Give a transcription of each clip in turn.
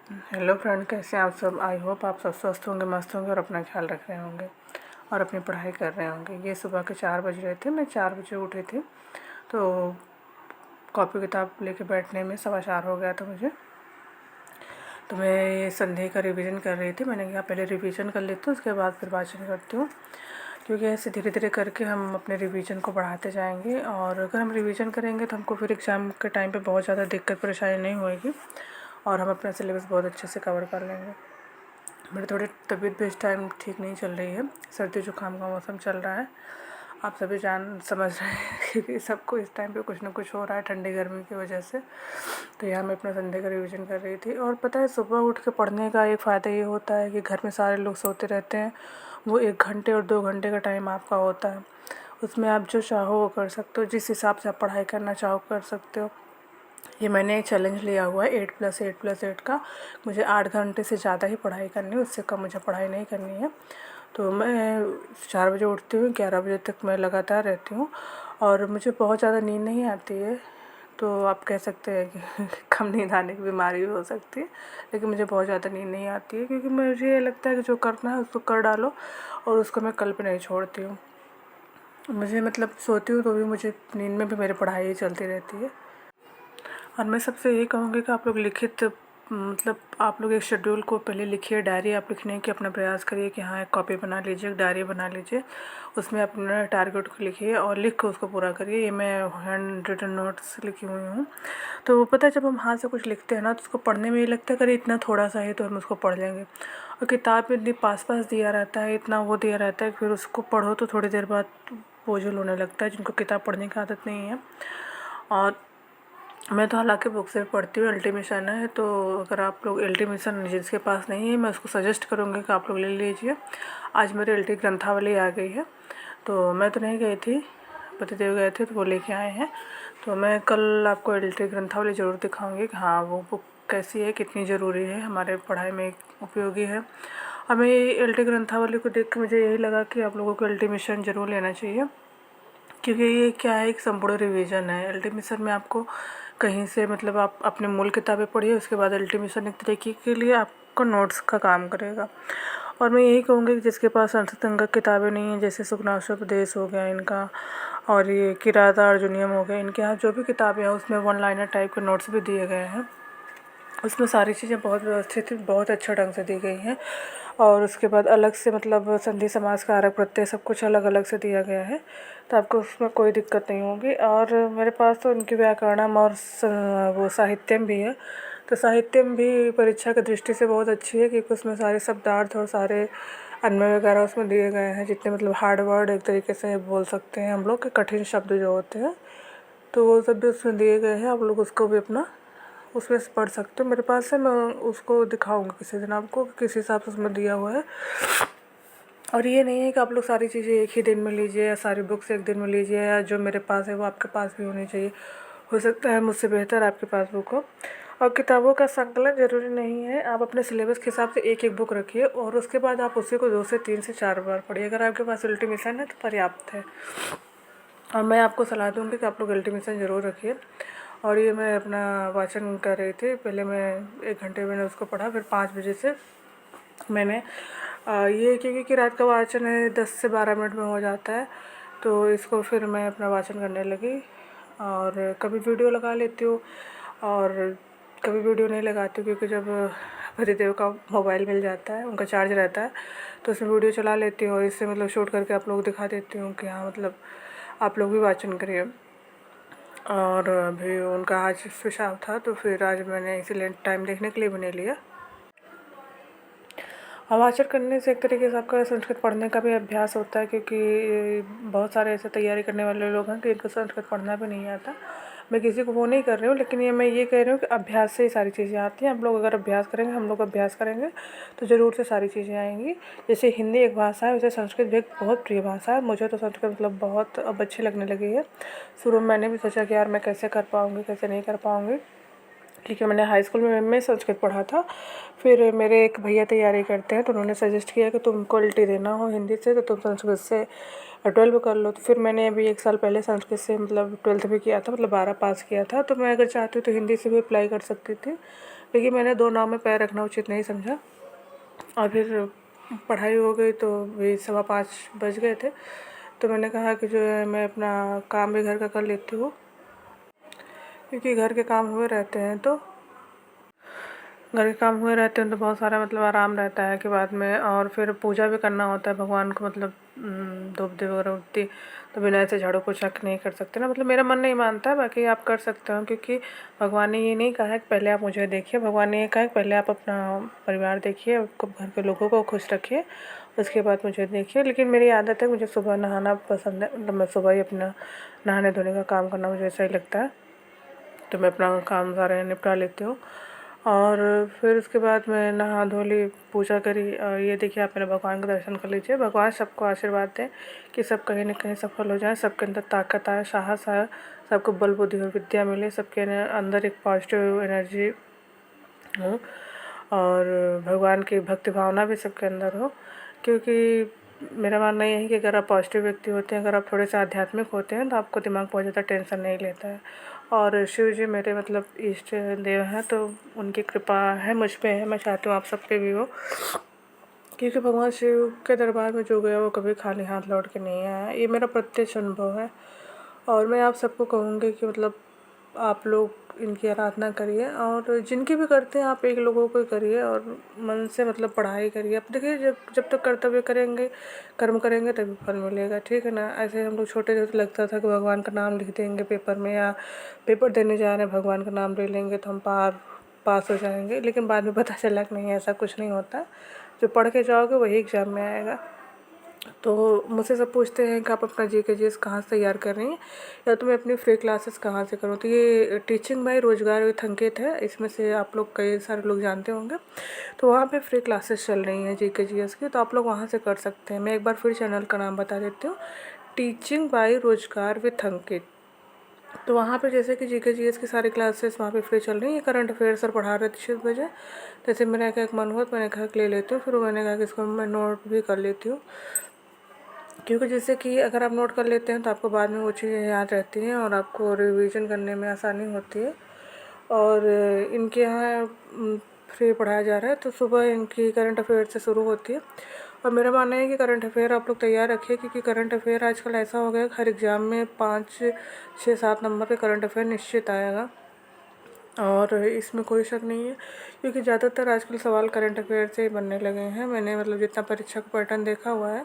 Hello friend, कैसे हैं आप सब। आई होप आप सब स्वस्थ होंगे, मस्त होंगे और अपना ख्याल रख रहे होंगे और अपनी पढ़ाई कर रहे होंगे। ये सुबह के 4 बज रहे थे, मैं 4 बजे उठी थी, तो कॉपी किताब लेके बैठने में 4:15 हो गया था मुझे। तो मैं ये संडे का रिवीजन कर रही थी। मैंने कहा पहले रिवीजन कर लेती हूँ, उसके बाद फिर वाचन करती हूँ, क्योंकि ऐसे धीरे धीरे करके हम अपने रिवीजन को बढ़ाते जाएंगे। और अगर हम रिवीजन करेंगे तो हमको फिर एग्ज़ाम के टाइम पे बहुत ज़्यादा दिक्कत परेशानी नहीं होएगी और हम अपना सिलेबस बहुत अच्छे से कवर कर लेंगे। मेरी थोड़ी तबीयत भी इस टाइम ठीक नहीं चल रही है, सर्दी जुकाम का मौसम चल रहा है, आप सभी जान समझ रहे हैं क्योंकि सबको इस टाइम पे कुछ ना कुछ हो रहा है ठंडी गर्मी की वजह से। तो यहाँ मैं अपना संडे का रिवीजन कर रही थी। और पता है, सुबह उठ के पढ़ने का एक फ़ायदा ये होता है कि घर में सारे लोग सोते रहते हैं, वो 1 घंटे और 2 घंटे का टाइम आपका होता है, उसमें आप जो चाहो वो कर सकते हो, जिस हिसाब से आप पढ़ाई करना चाहो कर सकते हो। ये मैंने चैलेंज लिया हुआ है 8+8+8 का। मुझे 8 घंटे से ज़्यादा ही पढ़ाई करनी है, उससे कम मुझे पढ़ाई नहीं करनी है। तो मैं 4 बजे उठती हूँ, 11 बजे तक मैं लगातार रहती हूँ और मुझे बहुत ज़्यादा नींद नहीं आती है। तो आप कह सकते हैं कि कम नींद आने की बीमारी भी हो सकती है, लेकिन मुझे बहुत ज़्यादा नींद नहीं आती है, क्योंकि मुझे ये लगता है कि जो करना है उसको कर डालो और उसको मैं कल पे नहीं छोड़ती हूँ। मुझे मतलब सोती हूँ तो भी मुझे नींद में भी मेरी पढ़ाई चलती रहती है। और मैं सबसे यही कहूँगी कि आप लोग लिखित मतलब आप लोग एक शेड्यूल को पहले लिखिए, डायरी आप लिखने की अपना प्रयास करिए कि हाँ, एक कॉपी बना लीजिए, एक डायरी बना लीजिए, उसमें अपना टारगेट को लिखिए और लिख के उसको पूरा करिए। ये मैं हैंड रिटन नोट्स लिखी हुई हूँ। तो पता है, जब हम हाथ से कुछ लिखते हैं ना, तो उसको पढ़ने में ये लगता है कि अरे इतना थोड़ा सा है तो हम उसको पढ़ लेंगे, और किताब में इतनी पास पास दिया रहता है, इतना वो दिया रहता है, फिर उसको पढ़ो तो थोड़ी देर बाद बोझिल होने लगता है जिनको किताब पढ़ने की आदत नहीं है। और मैं तो हालांकि बुक से पढ़ती हूँ, एल टी मिशन है, तो अगर आप लोग एल टी मिशन जिसके पास नहीं है, मैं उसको सजेस्ट करूँगी कि आप लोग ले लीजिए। आज मेरी एल टी ग्रंथावली आ गई है, तो मैं तो नहीं गई थी, पतिदेव गए थे तो वो लेके आए हैं। तो मैं कल आपको एल टी ग्रंथावली ज़रूर दिखाऊंगी कि हाँ, वो बुक कैसी है, कितनी ज़रूरी है, हमारे पढ़ाई में उपयोगी है। और मैं एल टी ग्रंथावली को देख के मुझे यही लगा कि आप लोगों को एल टी मिशन ज़रूर लेना चाहिए, क्योंकि ये क्या है, एक संपूर्ण रिवीजन है। अल्टीमेशन में आपको कहीं से मतलब आप अपने मूल किताबें पढ़िए, उसके बाद अल्टीमेशन एक तरीके के लिए आपको नोट्स का काम करेगा। और मैं यही कहूँगी कि जिसके पास अर्थतंगक किताबें नहीं हैं, जैसे सुखनाशोपदेश हो गया इनका, और ये किराता अर्जुनियम हो गया, इनके यहाँ जो भी किताबें हैं उसमें 1 लाइनर टाइप के नोट्स भी दिए गए हैं। उसमें सारी चीज़ें बहुत व्यवस्थित बहुत अच्छे ढंग से दी गई हैं। और उसके बाद अलग से मतलब संधि समास कारक प्रत्यय सब कुछ अलग अलग से दिया गया है, तो आपको उसमें कोई दिक्कत नहीं होगी। और मेरे पास तो इनकी व्याकरणम और वो साहित्यम भी है, तो साहित्यम भी परीक्षा की दृष्टि से बहुत अच्छी है, क्योंकि उसमें सारे शब्दार्थ और सारे अन्वय वगैरह उसमें दिए गए हैं, जितने मतलब हार्ड वर्ड एक तरीके से बोल सकते हैं हम लोग के कठिन शब्द जो होते हैं, तो वो सब भी उसमें दिए गए हैं। आप लोग उसको भी अपना उसमें से पढ़ सकते हो। मेरे पास है, मैं उसको दिखाऊंगी किसी दिन आपको, किस हिसाब से उसमें दिया हुआ है। और ये नहीं है कि आप लोग सारी चीज़ें एक ही दिन में लीजिए या सारी बुक्स एक दिन में लीजिए, या जो मेरे पास है वो आपके पास भी होनी चाहिए। हो सकता है मुझसे बेहतर आपके पास बुक हो। और किताबों का संकलन ज़रूरी नहीं है, आप अपने सिलेबस के हिसाब से एक एक बुक रखिए और उसके बाद आप उसी को 2 से 3 से 4 बार पढ़िए। अगर आपके पास अल्टीमेशन है तो पर्याप्त है। और मैं आपको सलाह दूँगी कि आप लोग अल्टीमेशन ज़रूर रखिए। और ये मैं अपना वाचन कर रही थी, पहले मैं 1 घंटे मैंने उसको पढ़ा, फिर 5 बजे से मैंने ये क्योंकि रात का वाचन है 10 से 12 मिनट में हो जाता है, तो इसको फिर मैं अपना वाचन करने लगी। और कभी वीडियो लगा लेती हूँ और कभी वीडियो नहीं लगाती हूँ, क्योंकि जब पतिदेव का मोबाइल मिल जाता है, उनका चार्ज रहता है, तो उसमें वीडियो चला लेती हूँ और इससे मतलब शूट करके आप लोग को दिखा देती हूँ कि हाँ, मतलब आप लोग भी वाचन करिए। और अभी उनका आज पेशाब था, तो फिर आज मैंने इसीलिए टाइम देखने के लिए भी नहीं लिया। वाचन करने से एक तरीके से आपका संस्कृत पढ़ने का भी अभ्यास होता है, क्योंकि बहुत सारे ऐसे तैयारी करने वाले लोग हैं कि इनको संस्कृत पढ़ना भी नहीं आता। मैं किसी को वो नहीं कर रही हूँ, लेकिन मैं ये कह रही हूँ कि अभ्यास से ही सारी चीज़ें आती हैं। हम लोग अगर अभ्यास करेंगे, हम लोग अभ्यास करेंगे, तो ज़रूर से सारी चीज़ें आएंगी। जैसे हिंदी एक भाषा है, वैसे संस्कृत भी एक बहुत प्रिय भाषा है। मुझे तो संस्कृत मतलब बहुत अब अच्छी लगने लगी है। शुरू में मैंने भी सोचा कि यार मैं कैसे कर पाऊँगी, कैसे नहीं कर पाऊँगी, क्योंकि मैंने हाई स्कूल में संस्कृत पढ़ा था। फिर मेरे एक भैया तैयारी करते हैं, तो उन्होंने सजेस्ट किया कि तुमको एलटी देना हो हिंदी से, तो तुम संस्कृत से 12 कर लो। तो फिर मैंने अभी 1 साल पहले संस्कृत से मतलब 12th भी किया था, मतलब 12 पास किया था। तो मैं अगर चाहती हूँ तो हिंदी से भी अप्लाई कर सकती थी, क्योंकि मैंने 2 नाव में पैर रखना उचित नहीं समझा। और फिर पढ़ाई हो गई तो वही 5:15 बज गए थे। तो मैंने कहा कि जो है मैं अपना काम भी घर का कर लेती हूँ, क्योंकि घर के काम हुए रहते हैं तो बहुत सारा मतलब आराम रहता है कि बाद में। और फिर पूजा भी करना होता है भगवान को, मतलब धूप दीप वगैरह उठती तो बिना ऐसे झाड़ू पोछा नहीं कर सकते ना, मतलब मेरा मन नहीं मानता है। बाकी आप कर सकते हो, क्योंकि भगवान ने ये नहीं कहा है कि पहले आप मुझे देखिए, भगवान ने ये कहा है कि पहले आप अपना परिवार देखिए, आपको घर के लोगों को खुश रखिए, उसके बाद मुझे देखिए। लेकिन मेरी आदत है, मुझे सुबह नहाना पसंद है, मतलब मैं सुबह ही अपना नहाने धोने का काम करना मुझे सही लगता है। तो मैं अपना काम सारे निपटा लेती हूँ। और फिर उसके बाद मैं नहा धो ली, पूजा करी। और ये देखिए, आप मेरे भगवान का दर्शन कर लीजिए। भगवान सबको आशीर्वाद दें कि सब कहीं न कहीं सफल हो जाएं, सबके अंदर ताकत आए, साहस आए, सबको बल बुद्धि और विद्या मिले, सबके अंदर एक पॉजिटिव एनर्जी हो, और भगवान की भक्ति भावना भी सबके अंदर हो। क्योंकि मेरा मानना ये है कि अगर आप पॉजिटिव व्यक्ति होते हैं, अगर आप थोड़े से आध्यात्मिक होते हैं, तो आपको दिमाग बहुत ज़्यादा टेंशन नहीं लेता है। और शिव जी मेरे मतलब इष्ट देव हैं, तो उनकी कृपा है मुझ पे है, मैं चाहती हूँ आप सब पे भी हो। क्योंकि भगवान शिव के दरबार में जो गया वो कभी खाली हाथ लौट के नहीं आया, ये मेरा प्रत्यक्ष अनुभव है। और मैं आप सबको कहूँगी कि मतलब आप लोग इनकी आराधना करिए, और जिनकी भी करते हैं आप एक लोगों को करिए, और मन से मतलब पढ़ाई करिए। अब देखिए, जब जब तक कर्तव्य करेंगे, कर्म करेंगे, तभी फल मिलेगा, ठीक है ना। ऐसे हम लोग छोटे थे तो लगता था कि भगवान का नाम लिख देंगे पेपर में, या पेपर देने जा रहे हैं भगवान का नाम ले लेंगे तो हम पास हो जाएंगे। लेकिन बाद में पता चला कि नहीं, ऐसा कुछ नहीं होता। जो पढ़ के जाओगे वही एग्ज़ाम में आएगा। तो मुझसे सब पूछते हैं कि आप अपना GK GS कहाँ से तैयार कर रही हैं, या तो मैं अपनी फ्री क्लासेस कहाँ से करूँ। तो ये टीचिंग बाय रोजगार विथ अंकित है, इसमें से आप लोग कई सारे लोग जानते होंगे। तो वहाँ पे फ्री क्लासेस चल रही हैं GK GS की, तो आप लोग वहाँ से कर सकते हैं। मैं एक बार फिर चैनल का नाम बता देती हूँ, टीचिंग बाय रोजगार विथ अंकित। तो वहाँ पे जैसे कि GK GS की सारी क्लासेस वहाँ पे फ्री चल रही हैं। करंट अफेयर सर पढ़ा रहे थे 6 बजे, जैसे मेरा एक मन हुआ तो मैंने कहा कि ले लेती हूँ। फिर मैंने कहा कि इसको मैं नोट भी कर लेती हूँ, क्योंकि जैसे कि अगर आप नोट कर लेते हैं तो आपको बाद में वो चीज़ें याद रहती हैं, और आपको रिवीजन करने में आसानी होती है। और इनके यहाँ फ्री पढ़ाया जा रहा है, तो सुबह इनकी करंट अफेयर से शुरू होती है। और मेरा मानना है कि करंट अफेयर आप लोग तैयार रखिए, क्योंकि करंट अफेयर आजकल ऐसा हो गया है, हर एग्ज़ाम में 5, 6, 7 नंबर के करंट अफेयर निश्चित आएगा, और इसमें कोई शक नहीं है। क्योंकि ज़्यादातर आजकल सवाल करंट अफेयर से ही बनने लगे हैं। मैंने मतलब जितना परीक्षा का पैटर्न देखा हुआ है,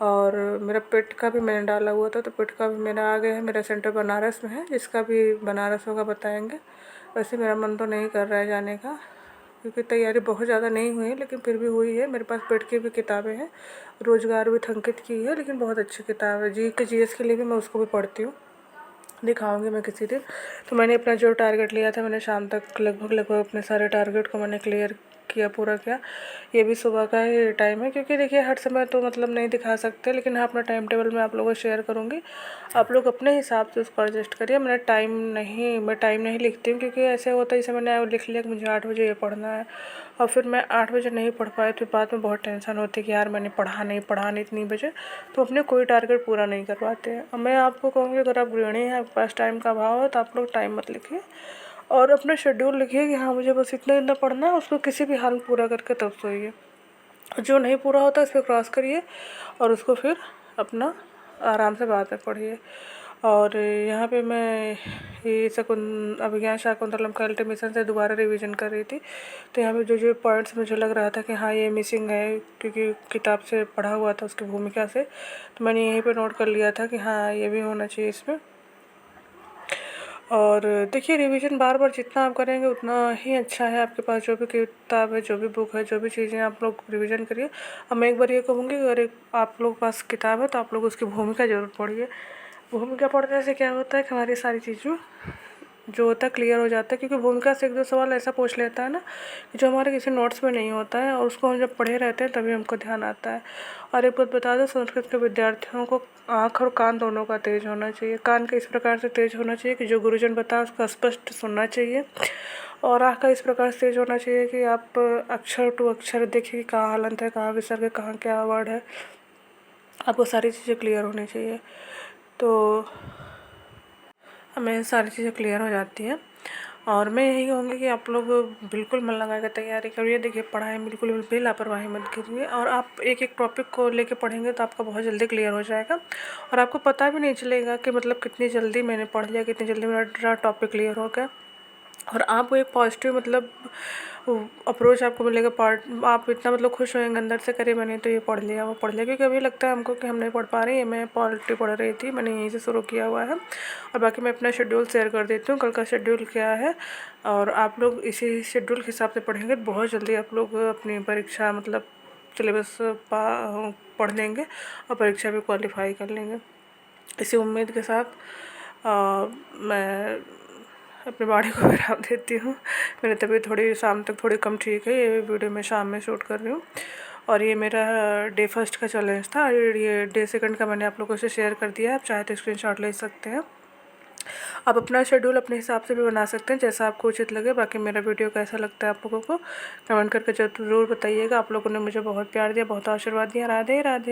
और मेरा पेट का भी मैंने डाला हुआ था, तो पेट का भी मेरा आ गया है। मेरा सेंटर बनारस में है, जिसका भी बनारस होगा बताएंगे। वैसे मेरा मन तो नहीं कर रहा है जाने का, क्योंकि तैयारी बहुत ज़्यादा नहीं हुई है, लेकिन फिर भी हुई है। मेरे पास पेट की भी किताबें हैं, रोजगार भी अंकित की है, लेकिन बहुत अच्छी किताब है। GK GS के लिए भी मैं उसको भी पढ़ती हूँ, दिखाऊंगी मैं किसी दिन। तो मैंने अपना जो टारगेट लिया था, मैंने शाम तक लगभग अपने सारे टारगेट को मैंने क्लियर किया, पूरा किया। ये भी सुबह का ही टाइम है, क्योंकि देखिए हर समय तो मतलब नहीं दिखा सकते, लेकिन हाँ अपना टाइम टेबल मैं आप लोगों को शेयर करूँगी। आप लोग अपने हिसाब से उसको एडजस्ट करिए। मैं टाइम नहीं लिखती हूँ, क्योंकि ऐसे होता है जैसे मैंने लिख लिया कि मुझे 8 बजे ये पढ़ना है, और फिर मैं 8 बजे नहीं पढ़ पाए, तो बाद में बहुत टेंशन होती है कि यार मैंने पढ़ा नहीं इतनी बजे, तो अपने कोई टारगेट पूरा नहीं कर पाते हैं। और मैं आपको कहूँगी, अगर आप गृहिणी हैं, आपके पास टाइम का अभाव है, तो आप लोग टाइम मत लिखिए, और अपना शेड्यूल लिखिए कि हाँ मुझे बस इतना पढ़ना है, उसको किसी भी हाल में पूरा करके तब सोइए। जो नहीं पूरा होता इस पर क्रॉस करिए, और उसको फिर अपना आराम से बाद में पढ़िए। और यहाँ पे मैं ये अभिज्ञान शाकुंतलम का अल्टीमेशन से दोबारा रिवीजन कर रही थी। तो यहाँ पे जो जो पॉइंट्स मुझे लग रहा था कि हाँ ये मिसिंग है, क्योंकि किताब से पढ़ा हुआ था उसकी भूमिका से, तो मैंने यहीं पे नोट कर लिया था कि हाँ ये भी होना चाहिए इसमें। और देखिए, रिवीजन बार बार जितना आप करेंगे उतना ही अच्छा है। आपके पास जो भी किताब है, जो भी बुक है, जो भी चीज़ें, आप लोग रिवीजन करिए। अब मैं एक बार ये कहूँगी, अगर आप लोग के पास किताब है तो आप लोग उसकी भूमिका ज़रूर पढ़िए। भूमिका पढ़ने से क्या होता है कि हमारी सारी चीज़ों जो होता है क्लियर हो जाता है, क्योंकि भूमिका से 1-2 सवाल ऐसा पूछ लेता है ना, जो हमारे किसी नोट्स में नहीं होता है, और उसको हम जब पढ़े रहते हैं तभी हमको ध्यान आता है। और एक बात बता दो, संस्कृत के विद्यार्थियों को आँख और कान दोनों का तेज होना चाहिए। कान का इस प्रकार से तेज होना चाहिए कि जो गुरुजन बताए उसका स्पष्ट सुनना चाहिए, और आँख का इस प्रकार से तेज होना चाहिए कि आप अक्षर टू अक्षर देखिए कि कहाँ हलंत है, कहाँ विसर्ग है, कहाँ क्या वर्ड है, आपको सारी चीज़ें क्लियर होनी चाहिए। तो हमें सारी चीज़ें क्लियर हो जाती हैं। और मैं यही कहूँगी कि आप लोग बिल्कुल मन लगा कर तैयारी करिए। देखिए पढ़ाई में बिल्कुल भी लापरवाही मत करिए, और आप एक एक टॉपिक को लेके पढ़ेंगे तो आपका बहुत जल्दी क्लियर हो जाएगा, और आपको पता भी नहीं चलेगा कि मतलब कितनी जल्दी मैंने पढ़ लिया, कितनी जल्दी मेरा टॉपिक क्लियर हो गया। और आपको एक पॉजिटिव मतलब अप्रोच आपको मिलेगा। आप इतना मतलब खुश होएंगे अंदर से, करे मैंने तो ये पढ़ लिया वो पढ़ लिया। क्योंकि अभी लगता है हमको कि हम नहीं पढ़ पा रहे हैं। मैं पॉलिटी पढ़ रही थी, मैंने यहीं से शुरू किया हुआ है। और बाकी मैं अपना शेड्यूल शेयर कर देती हूँ, कल का शेड्यूल क्या है, और आप लोग इसी शेड्यूल के हिसाब से पढ़ेंगे तो बहुत जल्दी आप लोग अपनी परीक्षा मतलब सिलेबस पढ़ लेंगे और परीक्षा भी क्वालिफाई कर लेंगे। इसी उम्मीद के साथ मैं अपनी बॉडी को विराम देती हूँ। मेरी तबीयत थोड़ी शाम तक थोड़ी कम ठीक है। ये वीडियो मैं शाम में शूट कर रही हूँ, और ये मेरा डे फर्स्ट का चैलेंज था, और ये डे सेकंड का मैंने आप लोगों से शेयर कर दिया है। आप चाहे तो स्क्रीनशॉट ले सकते हैं। आप अपना शेड्यूल अपने हिसाब से भी बना सकते हैं, जैसा आपको उचित लगे। बाकी मेरा वीडियो कैसा लगता है आप लोगों को कमेंट करके ज़रूर बताइएगा। आप लोगों ने मुझे बहुत प्यार दिया, बहुत आशीर्वाद दिया। राधे राधे।